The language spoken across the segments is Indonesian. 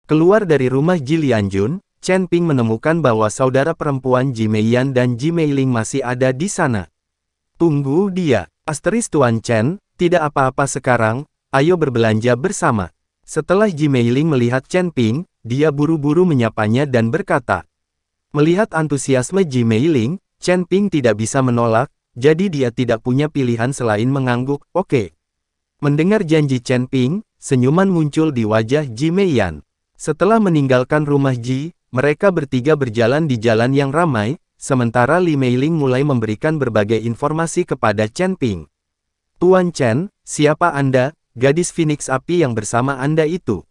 Keluar dari rumah Ji Lianjun, Chen Ping menemukan bahwa saudara perempuan Ji Meiyan dan Ji Meiling masih ada di sana. Tunggu dia, Tuan Chen, tidak apa-apa sekarang, ayo berbelanja bersama. Setelah Ji Meiling melihat Chen Ping, dia buru-buru menyapanya dan berkata. Melihat antusiasme Ji Meiling, Chen Ping tidak bisa menolak, jadi dia tidak punya pilihan selain mengangguk, oke. Mendengar janji Chen Ping, senyuman muncul di wajah Ji Meiyan. Setelah meninggalkan rumah Ji, mereka bertiga berjalan di jalan yang ramai, sementara Li Meiling mulai memberikan berbagai informasi kepada Chen Ping. Tuan Chen, siapa Anda, gadis Phoenix Api yang bersama Anda itu?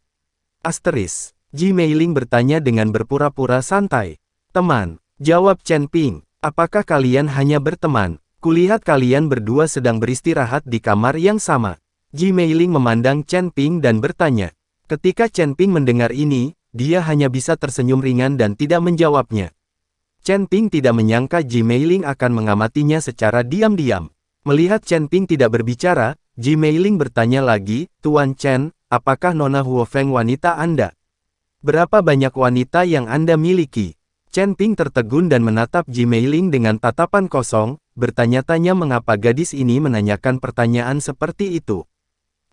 Ji Meiling bertanya dengan berpura-pura santai. Teman, jawab Chen Ping, apakah kalian hanya berteman? Kulihat kalian berdua sedang beristirahat di kamar yang sama. Ji Meiling memandang Chen Ping dan bertanya. Ketika Chen Ping mendengar ini, dia hanya bisa tersenyum ringan dan tidak menjawabnya. Chen Ping tidak menyangka Ji Meiling akan mengamatinya secara diam-diam. Melihat Chen Ping tidak berbicara, Ji Meiling bertanya lagi, Tuan Chen, apakah Nona Huofeng wanita Anda? Berapa banyak wanita yang Anda miliki? Chen Ping tertegun dan menatap Ji Meiling dengan tatapan kosong, bertanya-tanya mengapa gadis ini menanyakan pertanyaan seperti itu.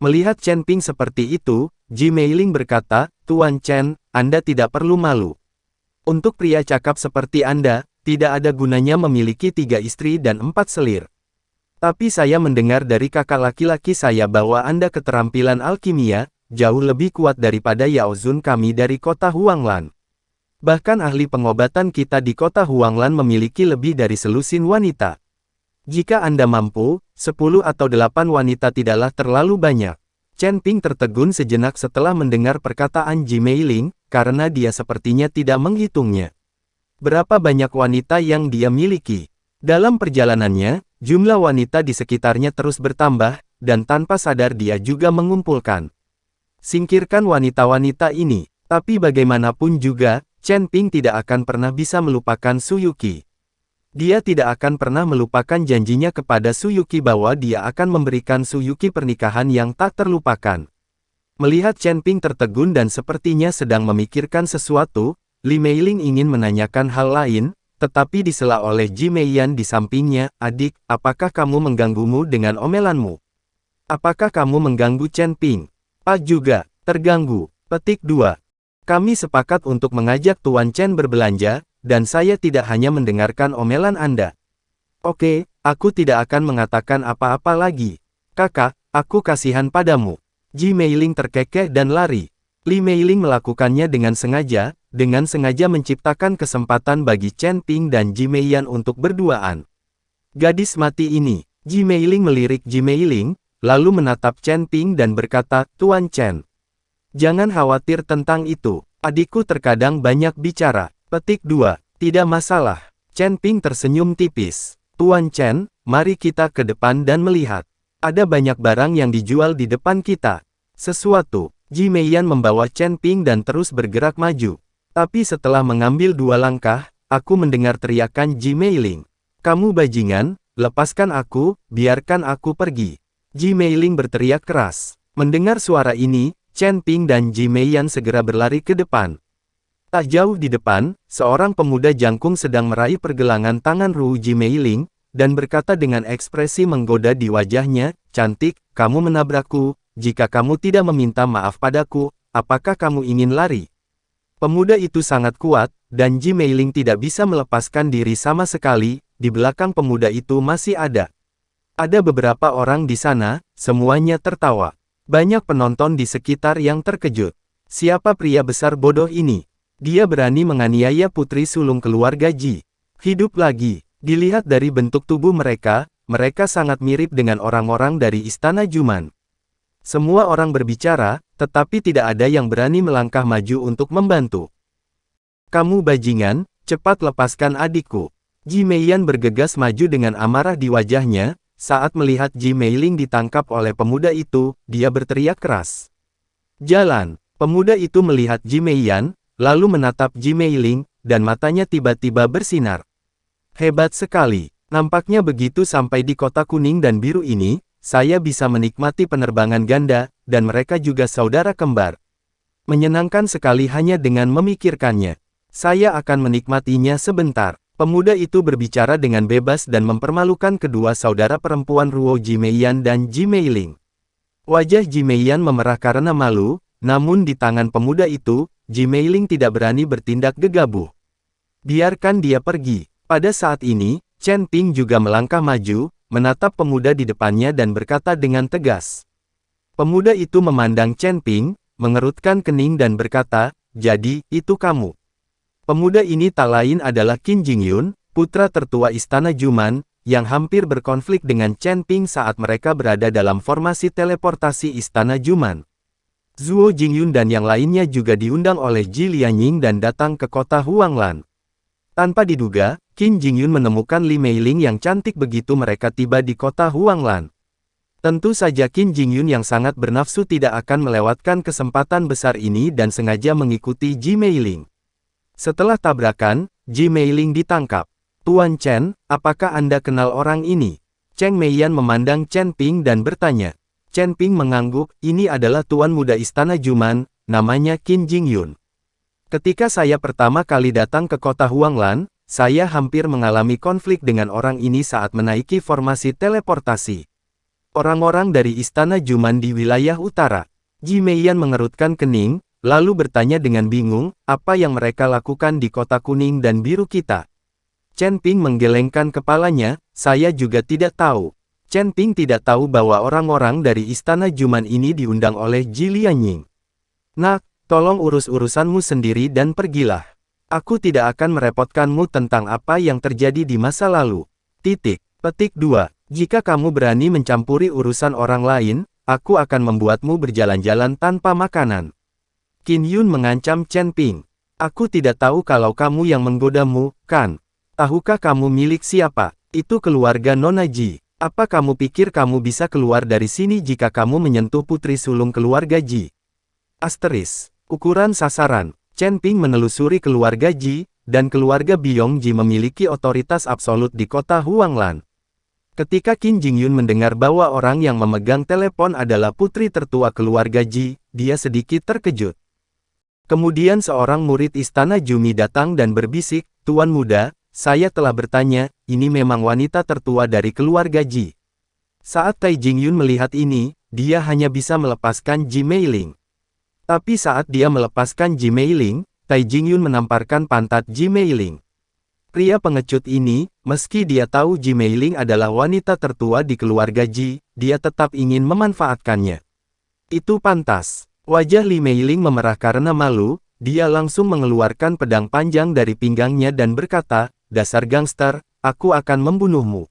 Melihat Chen Ping seperti itu, Ji Meiling berkata, Tuan Chen, Anda tidak perlu malu. Untuk pria cakap seperti Anda, tidak ada gunanya memiliki 3 istri dan 4 selir. Tapi saya mendengar dari kakak laki-laki saya bahwa Anda keterampilan alkimia, jauh lebih kuat daripada Yao Zun kami dari kota Huanglan. Bahkan ahli pengobatan kita di kota Huanglan memiliki lebih dari selusin wanita. Jika Anda mampu, 10 atau 8 wanita tidaklah terlalu banyak. Chen Ping tertegun sejenak setelah mendengar perkataan Ji Meiling, karena dia sepertinya tidak menghitungnya. Berapa banyak wanita yang dia miliki? Dalam perjalanannya, jumlah wanita di sekitarnya terus bertambah, dan tanpa sadar dia juga mengumpulkan. Singkirkan wanita-wanita ini, tapi bagaimanapun juga, Chen Ping tidak akan pernah bisa melupakan Su Yuqi. Dia tidak akan pernah melupakan janjinya kepada Su Yuqi bahwa dia akan memberikan Su Yuqi pernikahan yang tak terlupakan. Melihat Chen Ping tertegun dan sepertinya sedang memikirkan sesuatu, Li Meiling ingin menanyakan hal lain, tetapi disela oleh Ji Meiyan di sampingnya, adik, apakah kamu mengganggumu dengan omelanmu? Apakah kamu mengganggu Chen Ping? Pak juga, terganggu. Petik 2. Kami sepakat untuk mengajak Tuan Chen berbelanja, dan saya tidak hanya mendengarkan omelan Anda. Oke, aku tidak akan mengatakan apa-apa lagi. Kakak, aku kasihan padamu. Ji Meiling terkekeh dan lari. Li Meiling melakukannya dengan sengaja menciptakan kesempatan bagi Chen Ping dan Ji Meiyan untuk berduaan. Gadis mati ini, Ji Meiling melirik Ji Meiling, lalu menatap Chen Ping dan berkata, Tuan Chen. Jangan khawatir tentang itu, adikku terkadang banyak bicara. Petik 2. Tidak masalah. Chen Ping tersenyum tipis. Tuan Chen, mari kita ke depan dan melihat. Ada banyak barang yang dijual di depan kita. Sesuatu. Ji Meiyan membawa Chen Ping dan terus bergerak maju. Tapi setelah mengambil 2 langkah, aku mendengar teriakan Ji Meiling. Kamu bajingan, lepaskan aku, biarkan aku pergi. Ji Meiling berteriak keras. Mendengar suara ini, Chen Ping dan Ji Meiyan segera berlari ke depan. Tak jauh di depan, seorang pemuda jangkung sedang meraih pergelangan tangan Ru Ji Meiling, dan berkata dengan ekspresi menggoda di wajahnya, cantik, kamu menabrakku, jika kamu tidak meminta maaf padaku, apakah kamu ingin lari? Pemuda itu sangat kuat, dan Ji Meiling tidak bisa melepaskan diri sama sekali, di belakang pemuda itu masih ada. Ada beberapa orang di sana, semuanya tertawa. Banyak penonton di sekitar yang terkejut. Siapa pria besar bodoh ini? Dia berani menganiaya putri sulung keluarga Ji. Hidup lagi. Dilihat dari bentuk tubuh mereka, mereka sangat mirip dengan orang-orang dari Istana Juman. Semua orang berbicara, tetapi tidak ada yang berani melangkah maju untuk membantu. Kamu bajingan, cepat lepaskan adikku. Ji Meiyan bergegas maju dengan amarah di wajahnya, saat melihat Ji Meiling ditangkap oleh pemuda itu, dia berteriak keras. Jalan. Pemuda itu melihat Ji Meiyan, lalu menatap Ji Meiling, dan matanya tiba-tiba bersinar. Hebat sekali. Nampaknya begitu sampai di kota kuning dan biru ini, saya bisa menikmati penerbangan ganda, dan mereka juga saudara kembar. Menyenangkan sekali hanya dengan memikirkannya. Saya akan menikmatinya sebentar. Pemuda itu berbicara dengan bebas dan mempermalukan kedua saudara perempuan Ruo Jimeiyan dan Jimeiling. Wajah Jimeiyan memerah karena malu, namun di tangan pemuda itu, Jimeiling tidak berani bertindak gegabah. Biarkan dia pergi. Pada saat ini, Chen Ping juga melangkah maju, menatap pemuda di depannya dan berkata dengan tegas. Pemuda itu memandang Chen Ping, mengerutkan kening dan berkata, "Jadi, itu kamu." Pemuda ini tak lain adalah Qin Jingyun, putra tertua Istana Juman, yang hampir berkonflik dengan Chen Ping saat mereka berada dalam formasi teleportasi Istana Juman. Zhuo Jingyun dan yang lainnya juga diundang oleh Ji Lianying dan datang ke kota Huanglan. Tanpa diduga, Qin Jingyun menemukan Li Meiling yang cantik begitu mereka tiba di kota Huanglan. Tentu saja Qin Jingyun yang sangat bernafsu tidak akan melewatkan kesempatan besar ini dan sengaja mengikuti Ji Meiling. Setelah tabrakan, Ji Meiling ditangkap. "Tuan Chen, apakah Anda kenal orang ini?" Cheng Meiyan memandang Chen Ping dan bertanya. Chen Ping mengangguk, "Ini adalah Tuan Muda Istana Juman, namanya Qin Jingyun. Ketika saya pertama kali datang ke kota Huanglan, saya hampir mengalami konflik dengan orang ini saat menaiki formasi teleportasi. Orang-orang dari Istana Juman di wilayah utara." Ji Meiyan mengerutkan kening, lalu bertanya dengan bingung, "Apa yang mereka lakukan di kota kuning dan biru kita?" Chen Ping menggelengkan kepalanya, "Saya juga tidak tahu." Chen Ping tidak tahu bahwa orang-orang dari Istana Juman ini diundang oleh Ji Lianying. "Nak, tolong urus urusanmu sendiri dan pergilah. Aku tidak akan merepotkanmu tentang apa yang terjadi di masa lalu." Petik 2. Jika kamu berani mencampuri urusan orang lain, aku akan membuatmu berjalan-jalan tanpa makanan. Qin Yun mengancam Chen Ping. "Aku tidak tahu kalau kamu yang menggodamu, kan? Tahukah kamu milik siapa? Itu keluarga Nona Ji. Apa kamu pikir kamu bisa keluar dari sini jika kamu menyentuh putri sulung keluarga Ji?" Ukuran sasaran. Chen Ping menelusuri keluarga Ji, dan keluarga Biong Ji memiliki otoritas absolut di kota Huanglan. Ketika Qin Jingyun mendengar bahwa orang yang memegang telepon adalah putri tertua keluarga Ji, dia sedikit terkejut. Kemudian seorang murid Istana Jumi datang dan berbisik, "Tuan muda, saya telah bertanya, ini memang wanita tertua dari keluarga Ji." Saat Tai Jingyun melihat ini, dia hanya bisa melepaskan Ji Meiling. Tapi saat dia melepaskan Ji Meiling, Tai Jingyun menamparkan pantat Ji Meiling. Pria pengecut ini, meski dia tahu Ji Meiling adalah wanita tertua di keluarga Ji, dia tetap ingin memanfaatkannya. Itu pantas. Wajah Li Meiling memerah karena malu, dia langsung mengeluarkan pedang panjang dari pinggangnya dan berkata, "Dasar gangster, aku akan membunuhmu."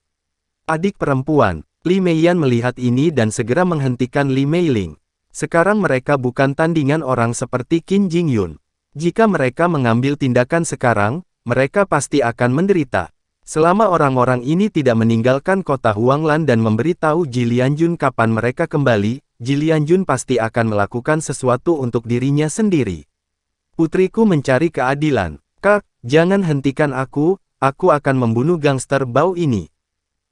Adik perempuan. Li Meiyan melihat ini dan segera menghentikan Li Meiling. Sekarang mereka bukan tandingan orang seperti Qin Jingyun. Jika mereka mengambil tindakan sekarang, mereka pasti akan menderita. Selama orang-orang ini tidak meninggalkan kota Huanglan dan memberitahu Ji Lianjun kapan mereka kembali, Ji Lianjun pasti akan melakukan sesuatu untuk dirinya sendiri. "Putriku mencari keadilan. Kak, jangan hentikan aku akan membunuh gangster bau ini."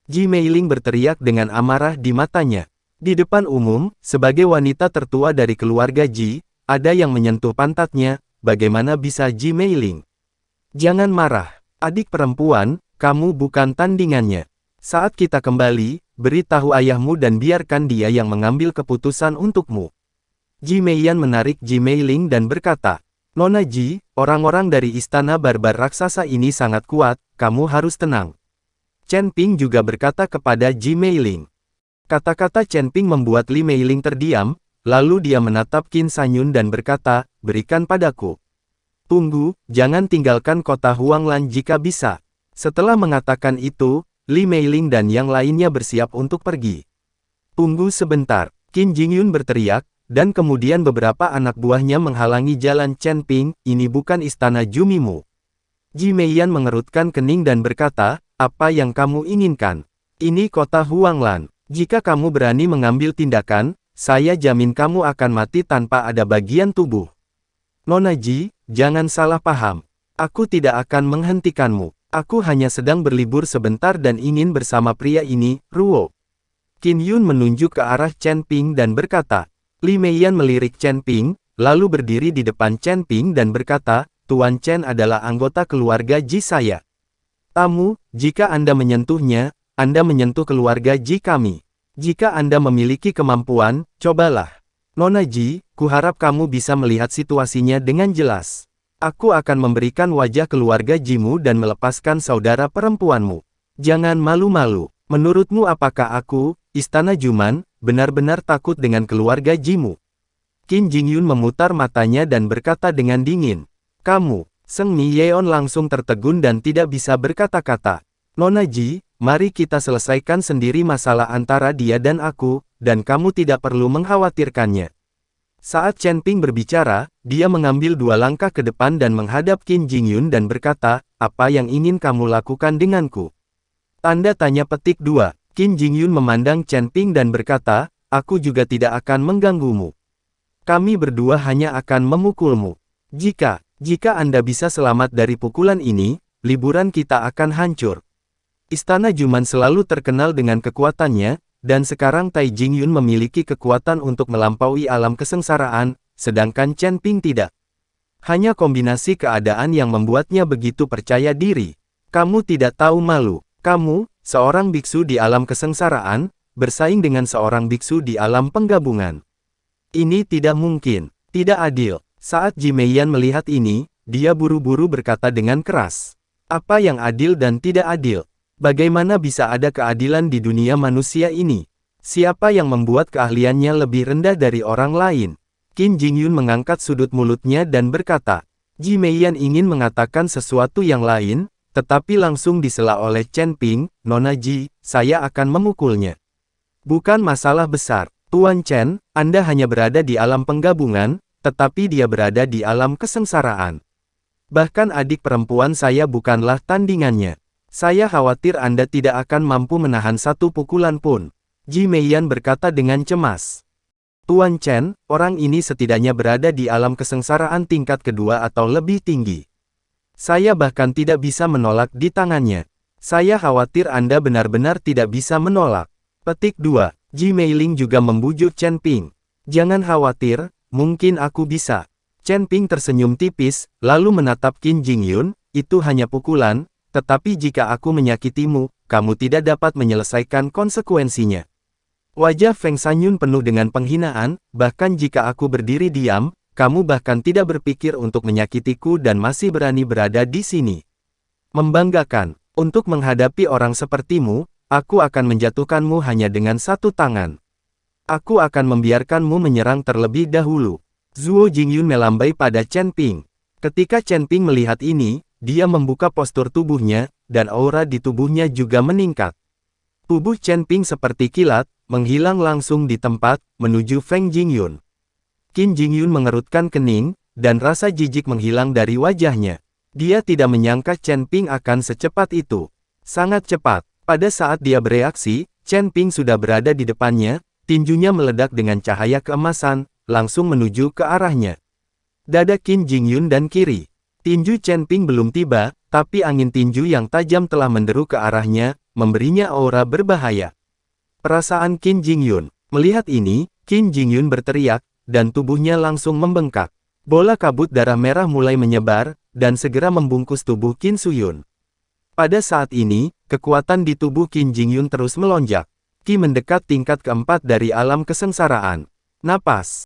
Ji Meiling berteriak dengan amarah di matanya. Di depan umum, sebagai wanita tertua dari keluarga Ji, ada yang menyentuh pantatnya, bagaimana bisa Ji Meiling? "Jangan marah, adik perempuan, kamu bukan tandingannya. Saat kita kembali, beritahu ayahmu dan biarkan dia yang mengambil keputusan untukmu." Ji Meiyan menarik Ji Meiling dan berkata, "Nona Ji, orang-orang dari istana barbar raksasa ini sangat kuat, kamu harus tenang." Chen Ping juga berkata kepada Ji Meiling. Kata-kata Chen Ping membuat Li Meiling terdiam, lalu dia menatap Qin Sanyun dan berkata, "Berikan padaku." "Tunggu, jangan tinggalkan kota Huanglan jika bisa." Setelah mengatakan itu, Li Meiling dan yang lainnya bersiap untuk pergi. "Tunggu sebentar," Qin Jingyun berteriak, dan kemudian beberapa anak buahnya menghalangi jalan Chen Ping, "Ini bukan istana Jumimu." Ji Meiyan mengerutkan kening dan berkata, "Apa yang kamu inginkan? Ini kota Huanglan. Jika kamu berani mengambil tindakan, saya jamin kamu akan mati tanpa ada bagian tubuh." "Nona Ji, jangan salah paham. Aku tidak akan menghentikanmu. Aku hanya sedang berlibur sebentar dan ingin bersama pria ini, Ruo." Qin Yun menunjuk ke arah Chen Ping dan berkata. Li Meiyan melirik Chen Ping, lalu berdiri di depan Chen Ping dan berkata, Tuan Chen adalah anggota keluarga Ji saya. Tamu, jika Anda menyentuhnya, Anda menyentuh keluarga Ji kami. Jika Anda memiliki kemampuan, cobalah. Nona Ji, kuharap kamu bisa melihat situasinya dengan jelas. Aku akan memberikan wajah keluarga Jimu dan melepaskan saudara perempuanmu. Jangan malu-malu. Menurutmu apakah aku, Istana Juman, benar-benar takut dengan keluarga Jimu? Qin Jingyun memutar matanya dan berkata dengan dingin. Kamu, Seng Mi Yeon langsung tertegun dan tidak bisa berkata-kata. Nona Ji, mari kita selesaikan sendiri masalah antara dia dan aku, dan kamu tidak perlu mengkhawatirkannya. Saat Chen Ping berbicara, dia mengambil 2 langkah ke depan dan menghadap Qin Jingyun dan berkata, apa yang ingin kamu lakukan denganku? Tanda tanya petik 2. Qin Jingyun memandang Chen Ping dan berkata, aku juga tidak akan mengganggumu. Kami berdua hanya akan memukulmu. Jika Anda bisa selamat dari pukulan ini, liburan kita akan hancur. Istana Juman selalu terkenal dengan kekuatannya, dan sekarang Tai Jingyun memiliki kekuatan untuk melampaui alam kesengsaraan, sedangkan Chen Ping tidak. Hanya kombinasi keadaan yang membuatnya begitu percaya diri. Kamu tidak tahu malu. Kamu, seorang biksu di alam kesengsaraan, bersaing dengan seorang biksu di alam penggabungan. Ini tidak mungkin, tidak adil. Saat Ji Meiyan melihat ini, dia buru-buru berkata dengan keras. Apa yang adil dan tidak adil? Bagaimana bisa ada keadilan di dunia manusia ini? Siapa yang membuat keahliannya lebih rendah dari orang lain? Qin Jingyun mengangkat sudut mulutnya dan berkata, Ji Meiyan ingin mengatakan sesuatu yang lain, tetapi langsung disela oleh Chen Ping, Nona Ji, saya akan memukulnya. Bukan masalah besar. Tuan Chen, Anda hanya berada di alam penggabungan, tetapi dia berada di alam kesengsaraan. Bahkan adik perempuan saya bukanlah tandingannya. Saya khawatir Anda tidak akan mampu menahan satu pukulan pun. Ji Meiyan berkata dengan cemas. Tuan Chen, orang ini setidaknya berada di alam kesengsaraan tingkat kedua atau lebih tinggi. Saya bahkan tidak bisa menolak di tangannya. Saya khawatir Anda benar-benar tidak bisa menolak. Petik 2. Ji Meiling juga membujuk Chen Ping. Jangan khawatir, mungkin aku bisa. Chen Ping tersenyum tipis, lalu menatap Qin Jingyun, itu hanya pukulan, tetapi jika aku menyakitimu, kamu tidak dapat menyelesaikan konsekuensinya. Wajah Feng Sanyun penuh dengan penghinaan, bahkan jika aku berdiri diam, kamu bahkan tidak berpikir untuk menyakitiku dan masih berani berada di sini. Membanggakan, untuk menghadapi orang sepertimu, aku akan menjatuhkanmu hanya dengan satu tangan. Aku akan membiarkanmu menyerang terlebih dahulu. Zuo Jingyun melambai pada Chen Ping. Ketika Chen Ping melihat ini, dia membuka postur tubuhnya, dan aura di tubuhnya juga meningkat. Tubuh Chen Ping seperti kilat, menghilang langsung di tempat, menuju Feng Jingyun. Qin Jingyun mengerutkan kening, dan rasa jijik menghilang dari wajahnya. Dia tidak menyangka Chen Ping akan secepat itu. Sangat cepat. Pada saat dia bereaksi, Chen Ping sudah berada di depannya, tinjunya meledak dengan cahaya keemasan, langsung menuju ke arahnya. Dada Qin Jingyun dan kiri. Tinju Chen Ping belum tiba, tapi angin tinju yang tajam telah menderu ke arahnya, memberinya aura berbahaya. Perasaan Qin Jingyun. Melihat ini, Qin Jingyun berteriak, dan tubuhnya langsung membengkak. Bola kabut darah merah mulai menyebar, dan segera membungkus tubuh Qin Suyun. Pada saat ini, kekuatan di tubuh Qin Jingyun terus melonjak. Qi mendekat tingkat keempat dari alam kesengsaraan. Napas.